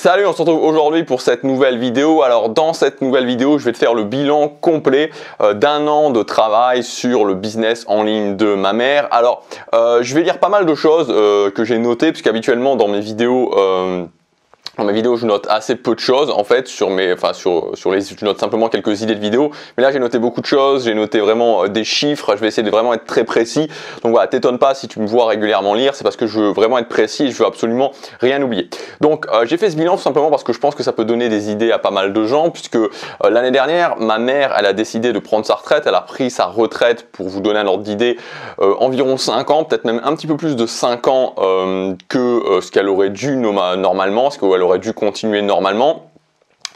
Salut, on se retrouve aujourd'hui pour cette nouvelle vidéo. Alors dans cette nouvelle vidéo, je vais te faire le bilan complet d'un an de travail sur le business en ligne de ma mère. Alors je vais lire pas mal de choses que j'ai notées, puisqu'habituellement dans mes vidéos je note assez peu de choses en fait je note simplement quelques idées de vidéos, mais là j'ai noté beaucoup de choses, j'ai noté vraiment des chiffres, je vais essayer de vraiment être très précis. Donc voilà, t'étonne pas si tu me vois régulièrement lire, c'est parce que je veux vraiment être précis et je veux absolument rien oublier. Donc j'ai fait ce bilan tout simplement parce que je pense que ça peut donner des idées à pas mal de gens, puisque l'année dernière, ma mère, elle a décidé de prendre sa retraite, elle a pris sa retraite, pour vous donner un ordre d'idée, environ 5 ans, peut-être même un petit peu plus de 5 ans que ce qu'elle aurait dû normalement, ce qu'elle aurait dû continuer normalement.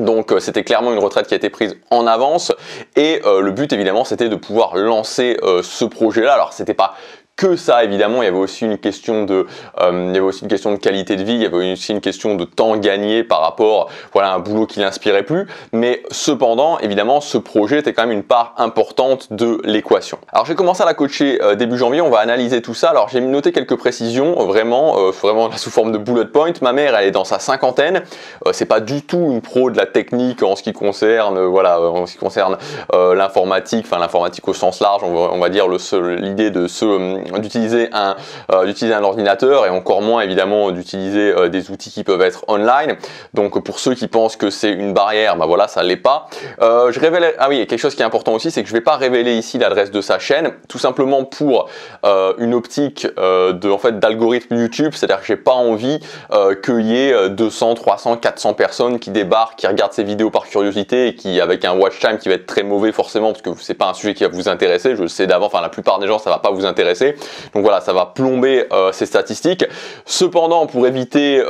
Donc c'était clairement une retraite qui a été prise en avance et le but évidemment c'était de pouvoir lancer ce projet-là. Alors c'était pas que ça évidemment, il y avait aussi une question de qualité de vie, il y avait aussi une question de temps gagné par rapport à un boulot qui l'inspirait plus, mais cependant évidemment ce projet était quand même une part importante de l'équation. Alors j'ai commencé à la coacher début janvier, on va analyser tout ça. Alors j'ai noté quelques précisions vraiment sous forme de bullet point. Ma mère, elle est dans sa cinquantaine, c'est pas du tout une pro de la technique en ce qui concerne l'informatique, enfin l'informatique au sens large, on va dire l'idée d'utiliser un ordinateur, et encore moins évidemment d'utiliser des outils qui peuvent être online. Donc pour ceux qui pensent que c'est une barrière, bah voilà, ça l'est pas. Quelque chose qui est important aussi, c'est que je vais pas révéler ici l'adresse de sa chaîne, tout simplement pour une optique d'algorithme YouTube, c'est-à-dire que j'ai pas envie qu'il y ait 200, 300, 400 personnes qui débarquent, qui regardent ces vidéos par curiosité et qui, avec un watch time qui va être très mauvais forcément, parce que c'est pas un sujet qui va vous intéresser, je le sais d'avant, enfin la plupart des gens ça va pas vous intéresser. Donc voilà, ça va plomber ces statistiques. Cependant, pour éviter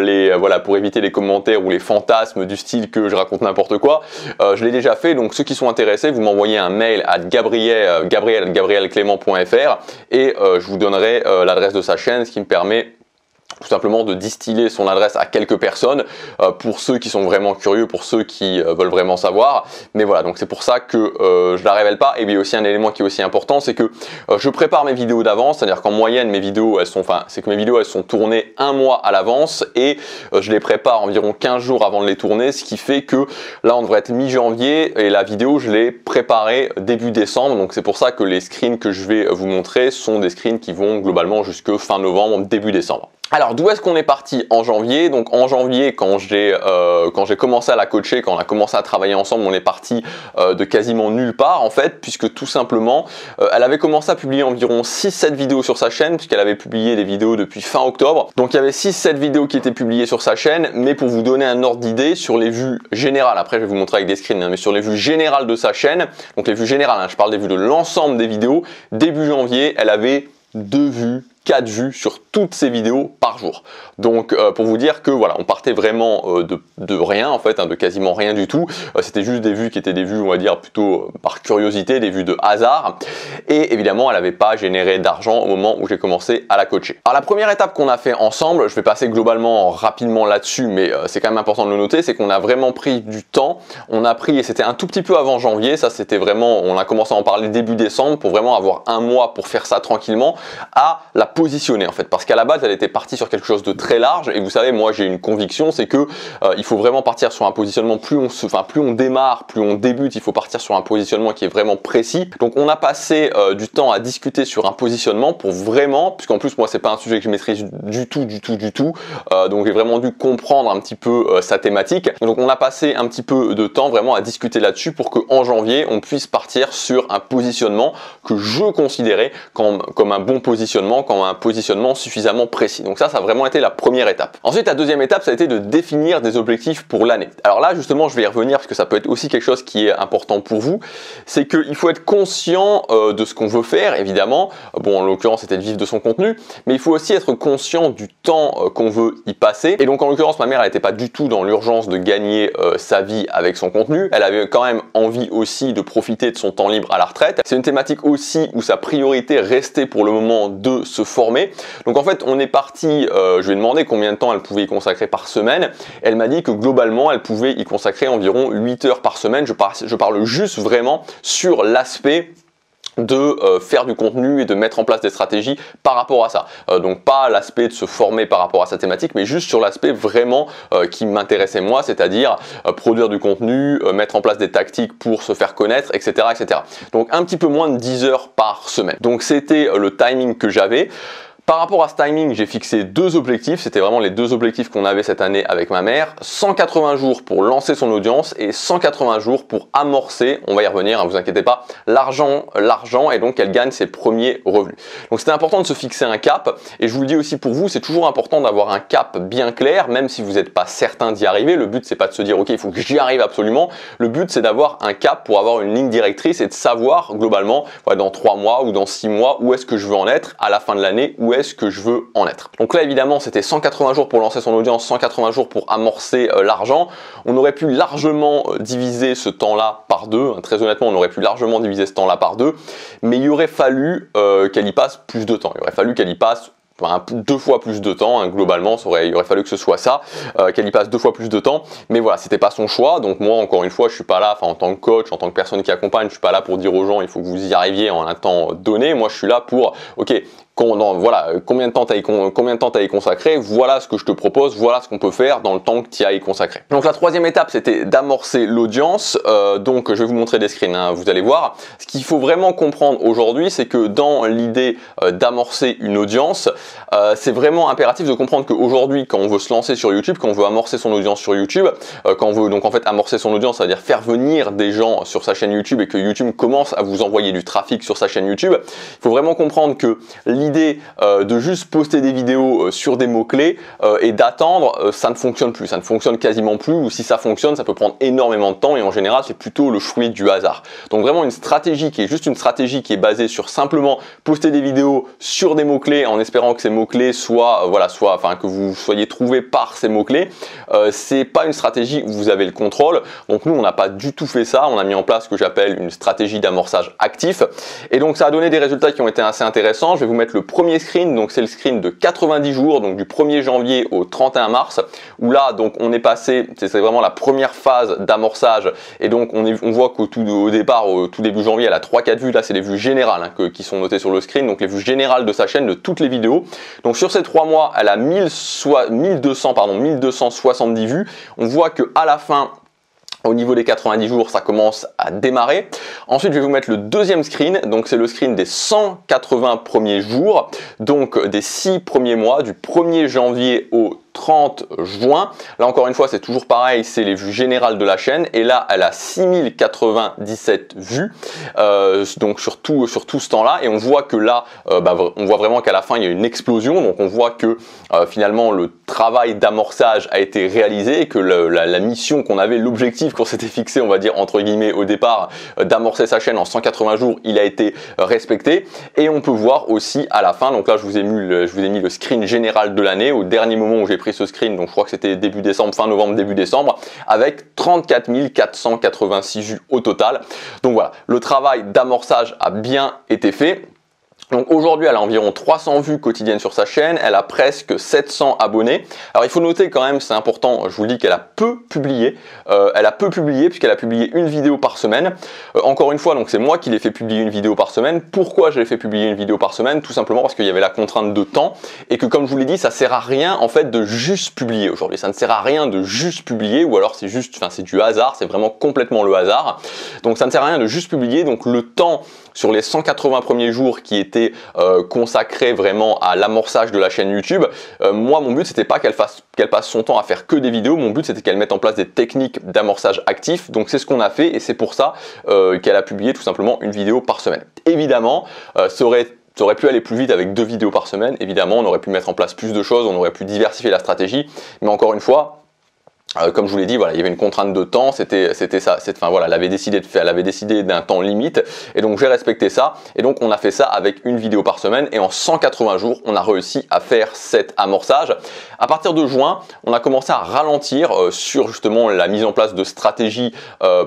les commentaires ou les fantasmes du style que je raconte n'importe quoi, je l'ai déjà fait. Donc ceux qui sont intéressés, vous m'envoyez un mail à gabriel@gabrielclement.fr et je vous donnerai l'adresse de sa chaîne, ce qui me permet tout simplement de distiller son adresse à quelques personnes pour ceux qui sont vraiment curieux, pour ceux qui veulent vraiment savoir. Mais voilà, donc c'est pour ça que je la révèle pas. Et puis aussi un élément qui est aussi important, c'est que je prépare mes vidéos d'avance, c'est-à-dire qu'en moyenne mes vidéos elles sont tournées un mois à l'avance et je les prépare environ 15 jours avant de les tourner, ce qui fait que là on devrait être mi-janvier et la vidéo je l'ai préparée début décembre. Donc c'est pour ça que les screens que je vais vous montrer sont des screens qui vont globalement jusque fin novembre, début décembre. Alors d'où est-ce qu'on est parti en janvier? Donc en janvier, quand j'ai commencé à la coacher, quand on a commencé à travailler ensemble, on est parti de quasiment nulle part en fait, puisque tout simplement elle avait commencé à publier environ 6-7 vidéos sur sa chaîne, puisqu'elle avait publié des vidéos depuis fin octobre. Donc il y avait 6-7 vidéos qui étaient publiées sur sa chaîne, mais pour vous donner un ordre d'idée sur les vues générales, après je vais vous montrer avec des screens, mais sur les vues générales de sa chaîne, donc les vues générales, je parle des vues de l'ensemble des vidéos, début janvier, elle avait 2 vues, 4 vues sur toutes ces vidéos par jour. Donc pour vous dire que voilà, on partait vraiment de rien en fait, de quasiment rien du tout. C'était juste des vues qui étaient des vues, on va dire, plutôt par curiosité, des vues de hasard. Et évidemment, elle n'avait pas généré d'argent au moment où j'ai commencé à la coacher. Alors la première étape qu'on a fait ensemble, je vais passer globalement rapidement là-dessus, mais c'est quand même important de le noter, c'est qu'on a vraiment pris du temps. On a pris, et c'était un tout petit peu avant janvier, ça c'était vraiment, on a commencé à en parler début décembre, pour vraiment avoir un mois pour faire ça tranquillement, à la positionner en fait, parce qu'à la base elle était partie sur quelque chose de très large, et vous savez, moi j'ai une conviction, c'est que il faut vraiment partir sur un positionnement, plus on démarre, plus on débute, il faut partir sur un positionnement qui est vraiment précis. Donc on a passé du temps à discuter sur un positionnement pour vraiment, puisqu'en plus moi c'est pas un sujet que je maîtrise du tout, donc j'ai vraiment dû comprendre un petit peu sa thématique. Donc on a passé un petit peu de temps vraiment à discuter là-dessus pour qu'en janvier on puisse partir sur un positionnement que je considérais comme un bon positionnement, comme un positionnement suffisamment précis. Donc ça a vraiment été la première étape. Ensuite, la deuxième étape, ça a été de définir des objectifs pour l'année. Alors là, justement, je vais y revenir parce que ça peut être aussi quelque chose qui est important pour vous. C'est qu'il faut être conscient de ce qu'on veut faire, évidemment. Bon, en l'occurrence, c'était de vivre de son contenu, mais il faut aussi être conscient du temps qu'on veut y passer. Et donc, en l'occurrence, ma mère, elle n'était pas du tout dans l'urgence de gagner sa vie avec son contenu. Elle avait quand même envie aussi de profiter de son temps libre à la retraite. C'est une thématique aussi où sa priorité restait pour le moment de se former. Donc en fait, on est parti, je lui ai demandé combien de temps elle pouvait y consacrer par semaine. Elle m'a dit que globalement, elle pouvait y consacrer environ 8 heures par semaine. Je parle juste vraiment sur l'aspect de faire du contenu et de mettre en place des stratégies par rapport à ça. Donc pas l'aspect de se former par rapport à sa thématique, mais juste sur l'aspect vraiment qui m'intéressait moi, c'est-à-dire produire du contenu, mettre en place des tactiques pour se faire connaître, etc., etc. Donc un petit peu moins de 10 heures par semaine. Donc c'était le timing que j'avais. Par rapport à ce timing, j'ai fixé deux objectifs, c'était vraiment les deux objectifs qu'on avait cette année avec ma mère, 180 jours pour lancer son audience et 180 jours pour amorcer, on va y revenir, hein, vous inquiétez pas, l'argent et donc qu'elle gagne ses premiers revenus. Donc c'était important de se fixer un cap et je vous le dis aussi pour vous, c'est toujours important d'avoir un cap bien clair, même si vous n'êtes pas certain d'y arriver. Le but c'est pas de se dire ok il faut que j'y arrive absolument, le but c'est d'avoir un cap pour avoir une ligne directrice et de savoir globalement dans 3 mois ou dans 6 mois où est-ce que je veux en être à la fin de l'année, où est-ce que je veux en être. Donc là évidemment c'était 180 jours pour lancer son audience, 180 jours pour amorcer l'argent. On aurait pu largement diviser ce temps-là par deux, hein, très honnêtement on aurait pu largement diviser ce temps-là par deux, mais il aurait fallu qu'elle y passe plus de temps, il aurait fallu qu'elle y passe 2 fois plus de temps, hein, globalement il aurait fallu que ce soit ça, qu'elle y passe 2 fois plus de temps, mais voilà c'était pas son choix. Donc moi encore une fois je suis pas là, en tant que coach, en tant que personne qui accompagne, je suis pas là pour dire aux gens il faut que vous y arriviez en un temps donné. Moi je suis là pour ok voilà, combien de temps tu as y consacré, voilà ce que je te propose, voilà ce qu'on peut faire dans le temps que tu as y consacré. Donc la troisième étape c'était d'amorcer l'audience, donc je vais vous montrer des screens, hein, vous allez voir. Ce qu'il faut vraiment comprendre aujourd'hui c'est que dans l'idée d'amorcer une audience, c'est vraiment impératif de comprendre qu'aujourd'hui quand on veut se lancer sur YouTube, quand on veut amorcer son audience sur YouTube, quand on veut donc en fait amorcer son audience, c'est-à-dire faire venir des gens sur sa chaîne YouTube et que YouTube commence à vous envoyer du trafic sur sa chaîne YouTube, il faut vraiment comprendre que l'idée de juste poster des vidéos sur des mots-clés et d'attendre, ça ne fonctionne plus, ça ne fonctionne quasiment plus, ou si ça fonctionne, ça peut prendre énormément de temps et en général, c'est plutôt le fruit du hasard. Donc vraiment une stratégie qui est juste une stratégie qui est basée sur simplement poster des vidéos sur des mots-clés en espérant que ces mots-clés soient, que vous soyez trouvé par ces mots-clés, c'est pas une stratégie où vous avez le contrôle. Donc nous, on n'a pas du tout fait ça, on a mis en place ce que j'appelle une stratégie d'amorçage actif et donc ça a donné des résultats qui ont été assez intéressants. Je vais vous mettre le premier screen, donc c'est le screen de 90 jours, donc du 1er janvier au 31 mars, où là donc on est passé, c'est vraiment la première phase d'amorçage, et donc on voit qu'au départ, au tout début janvier, elle a 3-4 vues, là c'est les vues générales hein, qui sont notées sur le screen, donc les vues générales de sa chaîne, de toutes les vidéos. Donc sur ces 3 mois, elle a 1270 vues. On voit que à la fin, au niveau des 90 jours, ça commence à démarrer. Ensuite, je vais vous mettre le deuxième screen. Donc, c'est le screen des 180 premiers jours. Donc, des 6 premiers mois, du 1er janvier au 30 juin. Là encore une fois c'est toujours pareil, c'est les vues générales de la chaîne et là elle a 6097 vues donc sur tout ce temps là, et on voit que là on voit vraiment qu'à la fin il y a une explosion. Donc on voit que finalement le travail d'amorçage a été réalisé et que la mission qu'on avait, l'objectif qu'on s'était fixé, on va dire entre guillemets au départ, d'amorcer sa chaîne en 180 jours, il a été respecté. Et on peut voir aussi à la fin, donc là je vous ai mis le screen général de l'année au dernier moment où j'ai pris ce screen, donc je crois que c'était début décembre, fin novembre, début décembre, avec 34 486 vues au total. Donc voilà, le travail d'amorçage a bien été fait. Donc aujourd'hui, elle a environ 300 vues quotidiennes sur sa chaîne, elle a presque 700 abonnés. Alors il faut noter quand même, c'est important, je vous le dis, qu'elle a peu publié. Puisqu'elle a publié une vidéo par semaine. Encore une fois, donc c'est moi qui l'ai fait publier une vidéo par semaine. Pourquoi je l'ai fait publier une vidéo par semaine? Tout simplement parce qu'il y avait la contrainte de temps et que, comme je vous l'ai dit, ça sert à rien en fait de juste publier aujourd'hui. Ça ne sert à rien de juste publier, ou alors c'est du hasard, c'est vraiment complètement le hasard. Donc ça ne sert à rien de juste publier. Donc le temps sur les 180 premiers jours qui étaient consacrés vraiment à l'amorçage de la chaîne YouTube, moi mon but c'était pas qu'elle passe son temps à faire que des vidéos, mon but c'était qu'elle mette en place des techniques d'amorçage actif. Donc c'est ce qu'on a fait et c'est pour ça qu'elle a publié tout simplement une vidéo par semaine. Évidemment, ça aurait pu aller plus vite avec 2 vidéos par semaine, évidemment on aurait pu mettre en place plus de choses, on aurait pu diversifier la stratégie, mais encore une fois, comme je vous l'ai dit, voilà, il y avait une contrainte de temps, c'était ça, elle avait décidé d'un temps limite, et donc j'ai respecté ça, et donc on a fait ça avec une vidéo par semaine, et en 180 jours, on a réussi à faire cet amorçage. À partir de juin, on a commencé à ralentir sur justement la mise en place de stratégies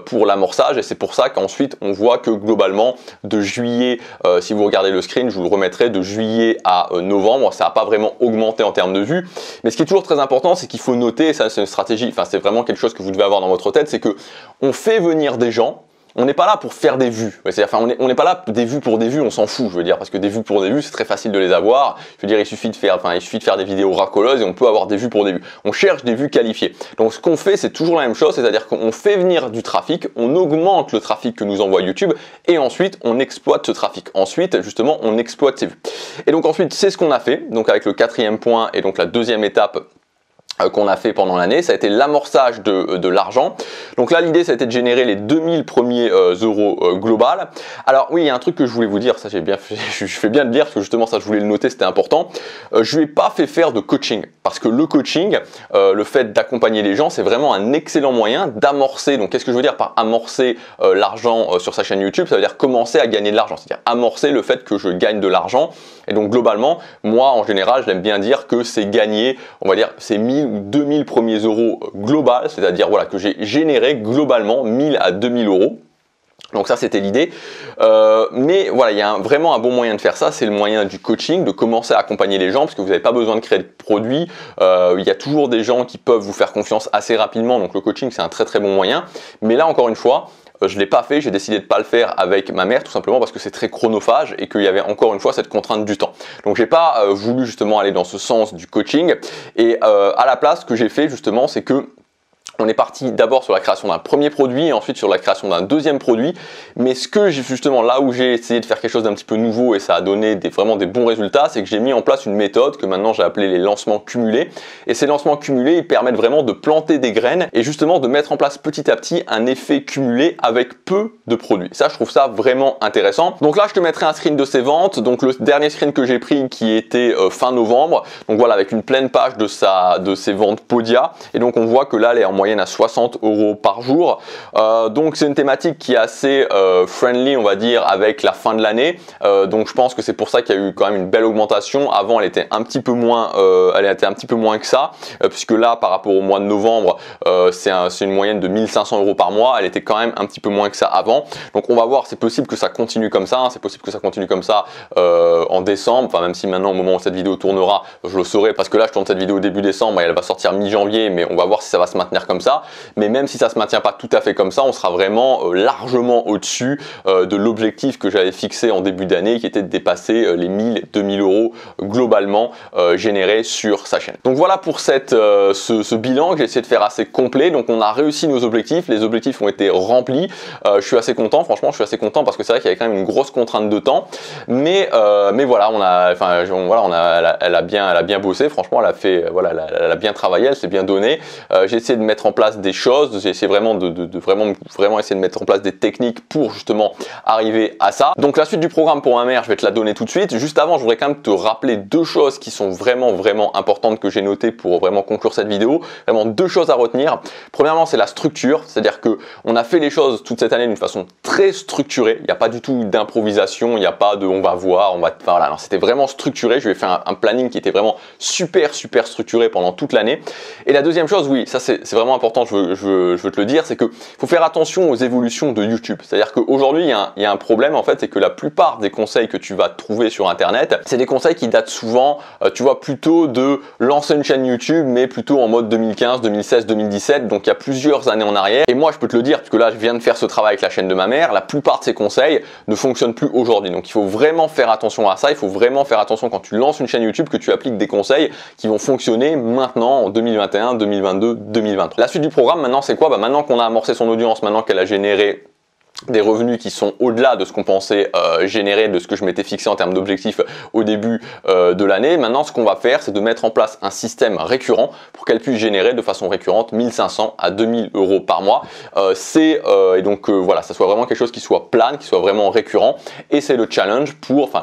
pour l'amorçage, et c'est pour ça qu'ensuite on voit que globalement de juillet, si vous regardez le screen, je vous le remettrai, de juillet à novembre, ça n'a pas vraiment augmenté en termes de vues, mais ce qui est toujours très important, c'est qu'il faut noter, ça c'est une stratégie, c'est vraiment quelque chose que vous devez avoir dans votre tête, c'est que on fait venir des gens on n'est pas là pour faire des vues. Enfin, on n'est pas là des vues pour des vues, on s'en fout, je veux dire, parce que des vues pour des vues, c'est très facile de les avoir. Je veux dire, il suffit de faire des vidéos racoleuses et on peut avoir des vues pour des vues. On cherche des vues qualifiées. Donc ce qu'on fait, c'est toujours la même chose, c'est-à-dire qu'on fait venir du trafic, on augmente le trafic que nous envoie YouTube et ensuite on exploite ce trafic. Ensuite, justement, on exploite ces vues. Et donc ensuite, c'est ce qu'on a fait. Donc avec le 4e point et donc la 2e étape qu'on a fait pendant l'année, ça a été l'amorçage de l'argent. Donc là, l'idée, ça a été de générer les 2000 premiers euros global. Alors oui, il y a un truc que je voulais vous dire, ça j'ai bien fait, je fais bien de le dire parce que justement ça je voulais le noter, c'était important. Je lui ai pas fait faire de coaching parce que le coaching, le fait d'accompagner les gens, c'est vraiment un excellent moyen d'amorcer. Donc qu'est-ce que je veux dire par amorcer l'argent sur sa chaîne YouTube? Ça veut dire commencer à gagner de l'argent, c'est-à-dire amorcer le fait que je gagne de l'argent. Et donc globalement, moi en général, j'aime bien dire que c'est gagner, on va dire, c'est 1000 ou 2000 premiers euros global, c'est-à-dire voilà que j'ai généré globalement 1000 à 2000 euros. Donc ça c'était l'idée, mais voilà, il y a vraiment un bon moyen de faire ça, c'est le moyen du coaching, de commencer à accompagner les gens parce que vous n'avez pas besoin de créer de produits, il y a toujours des gens qui peuvent vous faire confiance assez rapidement, donc le coaching c'est un très très bon moyen. Mais là encore une fois, je ne l'ai pas fait, j'ai décidé de ne pas le faire avec ma mère tout simplement parce que c'est très chronophage et qu'il y avait encore une fois cette contrainte du temps. Donc j'ai pas voulu justement aller dans ce sens du coaching et à la place ce que j'ai fait justement c'est que on est parti d'abord sur la création d'un premier produit et ensuite sur la création d'un deuxième produit. Mais ce que j'ai justement là où j'ai essayé de faire quelque chose d'un petit peu nouveau et ça a donné vraiment des bons résultats, c'est que j'ai mis en place une méthode que maintenant j'ai appelée les lancements cumulés. Et ces lancements cumulés, ils permettent vraiment de planter des graines et justement de mettre en place petit à petit un effet cumulé avec peu de produits. Ça, je trouve ça vraiment intéressant. Donc là, je te mettrai un screen de ces ventes. Donc le dernier screen que j'ai pris qui était fin novembre. Donc voilà, avec une pleine page de ses ventes Podia. Et donc on voit que là, elle est en moyenne à 60 euros par jour. Donc c'est une thématique qui est assez friendly, on va dire, avec la fin de l'année. Donc je pense que c'est pour ça qu'il y a eu quand même une belle augmentation. Avant, elle était un petit peu moins, que ça, puisque là, par rapport au mois de novembre, c'est une moyenne de 1500 euros par mois. Elle était quand même un petit peu moins que ça avant. Donc on va voir, c'est possible que ça continue comme ça. Hein, c'est possible que ça continue comme ça en décembre. Enfin, même si maintenant, au moment où cette vidéo tournera, je le saurai, parce que là, je tourne cette vidéo début décembre et elle va sortir mi-janvier, mais on va voir si ça va se maintenir comme ça. Mais même si ça se maintient pas tout à fait comme ça, on sera vraiment largement au-dessus de l'objectif que j'avais fixé en début d'année, qui était de dépasser les 1000-2000 euros globalement générés sur sa chaîne. Donc voilà pour ce bilan que j'ai essayé de faire assez complet. Donc on a réussi nos objectifs, les objectifs ont été remplis. Je suis assez content, franchement, je suis assez content parce que c'est vrai qu'il y avait quand même une grosse contrainte de temps. Mais voilà, elle a bien bossé. Franchement, elle a fait, voilà, elle a bien travaillé, elle s'est bien donnée. J'ai essayé de mettre en place des choses, j'ai essayé vraiment vraiment essayer de mettre en place des techniques pour justement arriver à ça. Donc la suite du programme pour ma mère, je vais te la donner tout de suite. Juste avant, je voudrais quand même te rappeler deux choses qui sont vraiment importantes que j'ai notées pour vraiment conclure cette vidéo. Vraiment deux choses à retenir. Premièrement, c'est la structure, c'est-à-dire que on a fait les choses toute cette année d'une façon très structurée. Il n'y a pas du tout d'improvisation, il n'y a pas de on va voir, enfin voilà, non, c'était vraiment structuré. Je lui ai fait un planning qui était vraiment super structuré pendant toute l'année. Et la deuxième chose, oui, ça c'est vraiment important, je veux te le dire, c'est qu'il faut faire attention aux évolutions de YouTube. C'est-à-dire qu'aujourd'hui, il y a un problème en fait, c'est que la plupart des conseils que tu vas trouver sur Internet, c'est des conseils qui datent souvent, tu vois, plutôt de lancer une chaîne YouTube, mais plutôt en mode 2015, 2016, 2017, donc il y a plusieurs années en arrière. Et moi, je peux te le dire, puisque là, je viens de faire ce travail avec la chaîne de ma mère, la plupart de ces conseils ne fonctionnent plus aujourd'hui. Donc il faut vraiment faire attention à ça, il faut vraiment faire attention quand tu lances une chaîne YouTube que tu appliques des conseils qui vont fonctionner maintenant en 2021, 2022, 2023. La suite du programme maintenant c'est quoi? Maintenant qu'on a amorcé son audience, maintenant qu'elle a généré des revenus qui sont au-delà de ce qu'on pensait générer, de ce que je m'étais fixé en termes d'objectifs au début de l'année. Maintenant, ce qu'on va faire, c'est de mettre en place un système récurrent pour qu'elle puisse générer de façon récurrente 1500 à 2000 euros par mois. Et donc voilà, ça soit vraiment quelque chose qui soit plane, qui soit vraiment récurrent. Et c'est le challenge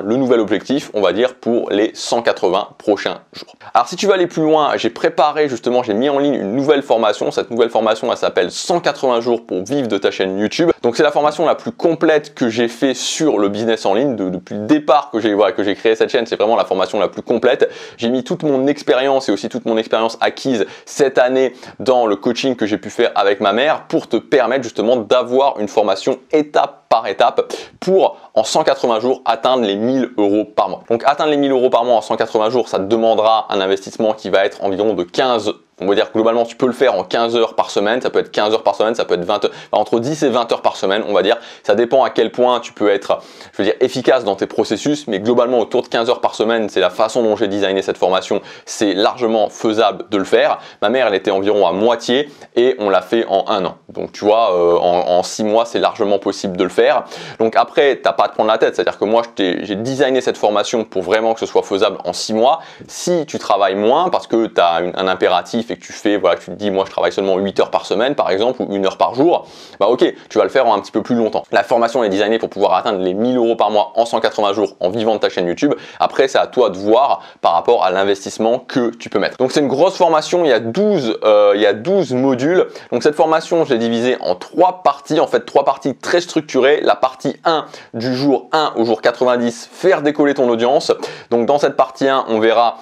le nouvel objectif, on va dire, pour les 180 prochains jours. Alors si tu veux aller plus loin, j'ai mis en ligne une nouvelle formation. Cette nouvelle formation, elle s'appelle 180 jours pour vivre de ta chaîne YouTube. Donc c'est la formation la plus complète que j'ai fait sur le business en ligne depuis le départ que j'ai créé cette chaîne. C'est vraiment la formation la plus complète. J'ai mis toute mon expérience et aussi toute mon expérience acquise cette année dans le coaching que j'ai pu faire avec ma mère pour te permettre justement d'avoir une formation étape par étape pour en 180 jours atteindre les 1000 € par mois. Donc atteindre les 1000 € par mois en 180 jours, ça te demandera un investissement qui va être environ de 15. On va dire que globalement tu peux le faire en 15 heures par semaine, ça peut être 15 heures par semaine, ça peut être 20 heures, entre 10 et 20 heures par semaine on va dire, ça dépend à quel point tu peux être, je veux dire, efficace dans tes processus, mais globalement autour de 15 heures par semaine, c'est la façon dont j'ai designé cette formation, c'est largement faisable de le faire. Ma mère elle était environ à moitié et on l'a fait en 1 an, donc tu vois, en 6 mois c'est largement possible de le faire. Donc après t'as pas à te prendre la tête, c'est à dire que moi j'ai designé cette formation pour vraiment que ce soit faisable en 6 mois. Si tu travailles moins parce que tu as un impératif et que tu fais, voilà, tu te dis moi je travaille seulement 8 heures par semaine par exemple ou 1 heure par jour, bah ok, tu vas le faire en un petit peu plus longtemps. La formation est designée pour pouvoir atteindre les 1000 € par mois en 180 jours en vivant de ta chaîne YouTube. Après c'est à toi de voir par rapport à l'investissement que tu peux mettre. Donc c'est une grosse formation, il y a 12 modules. Donc cette formation je l'ai divisée en 3 parties, en fait 3 parties très structurées. La partie 1 du jour 1 au jour 90, faire décoller ton audience. Donc dans cette partie 1 on verra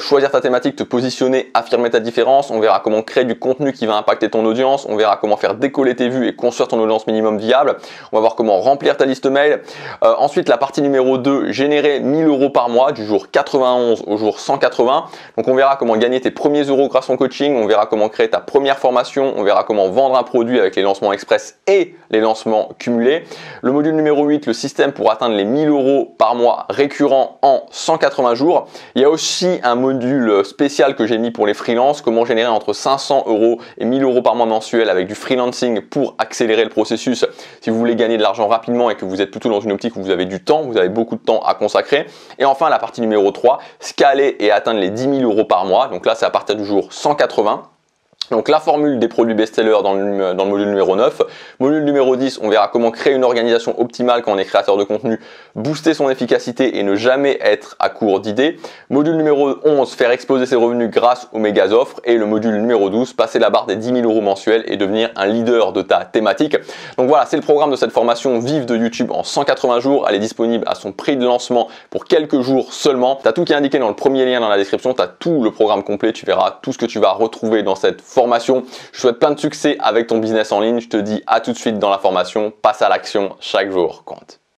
choisir ta thématique, te positionner, affirmer ta différence. On verra comment créer du contenu qui va impacter ton audience. On verra comment faire décoller tes vues et construire ton audience minimum viable. On va voir comment remplir ta liste mail. Ensuite, la partie numéro 2, générer 1000 € par mois du jour 91 au jour 180. Donc, on verra comment gagner tes premiers euros grâce au coaching. On verra comment créer ta première formation. On verra comment vendre un produit avec les lancements express et les lancements cumulés. Le module numéro 8, le système pour atteindre les 1000 € par mois récurrents en 180 jours. Il y a aussi un module spécial que j'ai mis pour les freelances, comment générer entre 500 € et 1000 € par mois mensuel avec du freelancing pour accélérer le processus si vous voulez gagner de l'argent rapidement et que vous êtes plutôt dans une optique où vous avez du temps, vous avez beaucoup de temps à consacrer. Et enfin la partie numéro 3, scaler et atteindre les 10 000 € par mois. Donc là c'est à partir du jour 180. Donc la formule des produits best-sellers dans le module numéro 9. Module numéro 10, on verra comment créer une organisation optimale quand on est créateur de contenu, booster son efficacité et ne jamais être à court d'idées. Module numéro 11, faire exploser ses revenus grâce aux méga offres. Et le module numéro 12, passer la barre des 10 000 € mensuels et devenir un leader de ta thématique. Donc voilà, c'est le programme de cette formation Vive de YouTube en 180 jours. Elle est disponible à son prix de lancement pour quelques jours seulement. Tu as tout qui est indiqué dans le premier lien dans la description. Tu as tout le programme complet. Tu verras tout ce que tu vas retrouver dans cette formation. Je souhaite plein de succès avec ton business en ligne. Je te dis à tout de suite dans la formation. Passe à l'action, chaque jour compte.